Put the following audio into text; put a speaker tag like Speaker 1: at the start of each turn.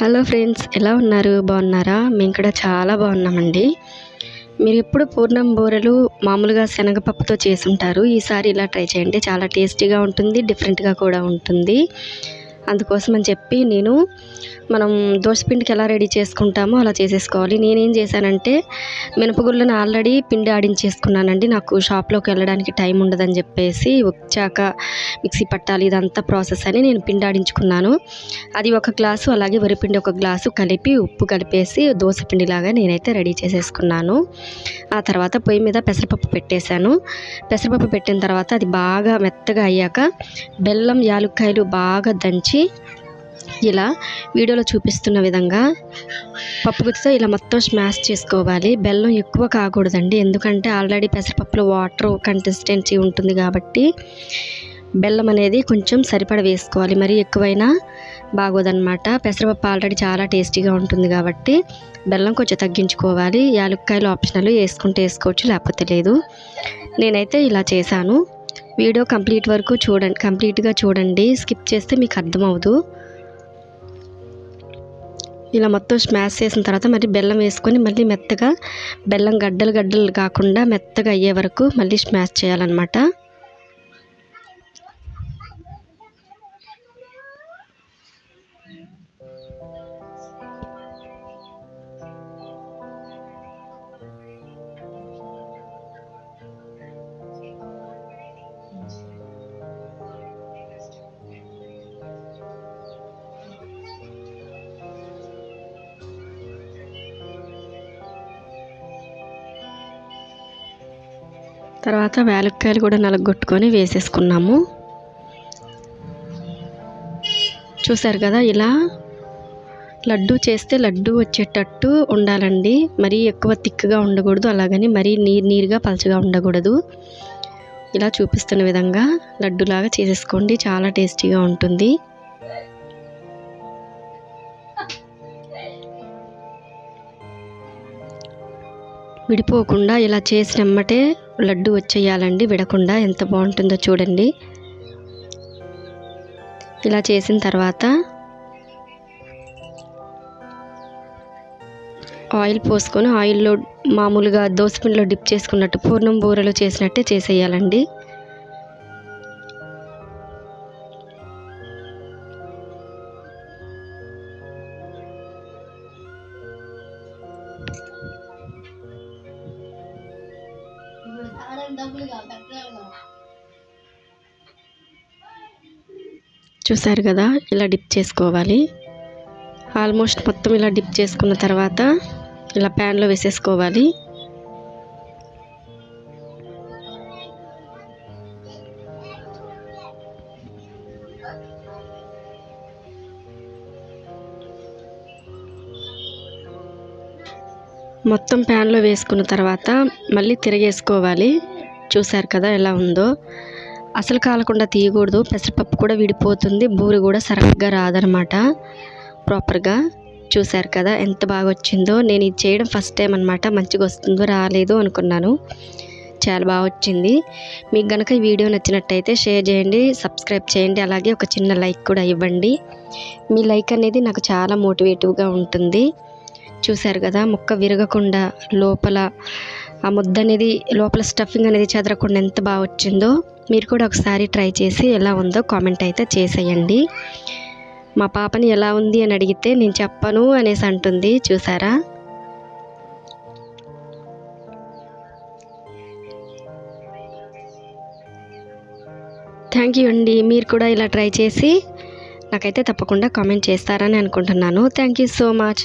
Speaker 1: Hello friends, ఎలా ఉన్నారు? బాగున్నారా? మేము కూడా చాలా బాగున్నామండి. మీరు ఎప్పుడు పూర్ణం బూరెలు మామూలుగా శనగపప్పుతో చేసుంటారు. ఈసారి ఇలా ట్రై చేయండి. చాలా టేస్టీగా ఉంటుంది, డిఫరెంట్గా కూడా ఉంటుంది. అందుకోసం అని చెప్పి నేను మనం దోసపిండికి ఎలా రెడీ చేసుకుంటామో అలా చేసేసుకోవాలి. నేనేం చేశానంటే మినపగుళ్ళను ఆల్రెడీ పిండి ఆడించేసుకున్నానండి. నాకు షాప్లోకి వెళ్ళడానికి టైం ఉండదని చెప్పేసి వచ్చాక మిక్సీ పట్టాలి ఇదంతా ప్రాసెస్ అని నేను పిండి ఆడించుకున్నాను. అది ఒక గ్లాసు, అలాగే వరిపిండి ఒక గ్లాసు కలిపి ఉప్పు కలిపేసి దోసపిండిలాగా నేనైతే రెడీ చేసేసుకున్నాను. ఆ తర్వాత పొయ్యి మీద పెసరపప్పు పెట్టేశాను. పెసరపప్పు పెట్టిన తర్వాత అది బాగా మెత్తగా అయ్యాక బెల్లం యాలుక్కాయలు బాగా దంచి ఇలా వీడియోలో చూపిస్తున్న విధంగా పప్పు గుత్తితో ఇలా మొత్తం స్మాష్ చేసుకోవాలి. బెల్లం ఎక్కువ కాకూడదండి, ఎందుకంటే ఆల్రెడీ పెసరపప్పులో వాటర్ కన్సిస్టెన్సీ ఉంటుంది కాబట్టి బెల్లం అనేది కొంచెం సరిపడ వేసుకోవాలి. మరీ ఎక్కువైనా బాగోదన్నమాట. పెసరపప్పు ఆల్రెడీ చాలా టేస్టీగా ఉంటుంది కాబట్టి బెల్లం కొంచెం తగ్గించుకోవాలి. యాలుక్కాయలు ఆప్షనల్, వేసుకుంటే వేసుకోవచ్చు, లేకపోతే లేదు. నేనైతే ఇలా చేశాను. వీడియో కంప్లీట్గా చూడండి. స్కిప్ చేస్తే మీకు అర్థమవుదు. ఇలా మొత్తం స్మాష్ చేసిన తర్వాత మళ్ళీ బెల్లం వేసుకొని మళ్ళీ మెత్తగా బెల్లం గడ్డలు కాకుండా మెత్తగా అయ్యే వరకు మళ్ళీ స్మాష్ చేయాలన్నమాట. తర్వాత యాలక్కాయలు కూడా నలగొట్టుకొని వేసేసుకున్నాము. చూసారు కదా, ఇలా లడ్డు చేస్తే లడ్డు వచ్చేటట్టు ఉండాలండి. మరీ ఎక్కువ థిక్గా ఉండకూడదు, అలాగని మరీ నీరుగా పలచగా ఉండకూడదు. ఇలా చూపిస్తున్న విధంగా లడ్డులాగా చేసేసుకోండి, చాలా టేస్టీగా ఉంటుంది. విడిపోకుండా ఇలా చేసినమ్మటే లడ్డు వచ్చేయాలండి, విడకుండా. ఎంత బాగుంటుందో చూడండి. ఇలా చేసిన తర్వాత ఆయిల్ పోసుకొని ఆయిల్లో మామూలుగా దోసపిండిలో డిప్ చేసుకున్నట్టు పూర్ణం బూరెలు చేసినట్టే చేసేయాలండి. చూసారు కదా, ఇలా డిప్ చేసుకోవాలి. ఆల్మోస్ట్ మొత్తం ఇలా డిప్ చేసుకున్న తర్వాత ఇలా ప్యాన్లో వేసేసుకోవాలి. మొత్తం ప్యాన్లో వేసుకున్న తర్వాత మళ్ళీ తిరగేసుకోవాలి. చూసారు కదా ఎలా ఉందో. అసలు కాలకుండా తీయకూడదు, పెసరపప్పు కూడా విడిపోతుంది, బూరి కూడా సరిగ్గా రాదనమాట ప్రాపర్గా. చూసారు కదా ఎంత బాగా వచ్చిందో. నేను ఇది చేయడం ఫస్ట్ టైం అనమాట. మంచిగా వస్తుందో రాలేదో అనుకున్నాను, చాలా బాగా వచ్చింది. మీకు కనుక ఈ వీడియో నచ్చినట్టయితే షేర్ చేయండి, సబ్స్క్రైబ్ చేయండి, అలాగే ఒక చిన్న లైక్ కూడా ఇవ్వండి. మీ లైక్ అనేది నాకు చాలా మోటివేటివ్గా ఉంటుంది. చూసారు కదా, ముక్క విరగకుండా లోపల ఆ ముద్ద అనేది, లోపల స్టఫింగ్ అనేది చెదరకుండా ఎంత బాగా వచ్చిందో. మీరు కూడా ఒకసారి ట్రై చేసి ఎలా ఉందో కామెంట్ అయితే చేసేయండి. మా పాపని ఎలా ఉంది అని అడిగితే నేను చెప్పను అనేసి అంటుంది. చూసారా, థ్యాంక్ యూ అండి. మీరు కూడా ఇలా ట్రై చేసి నాకైతే తప్పకుండా కామెంట్ చేస్తారని అనుకుంటున్నాను. Thank you so much.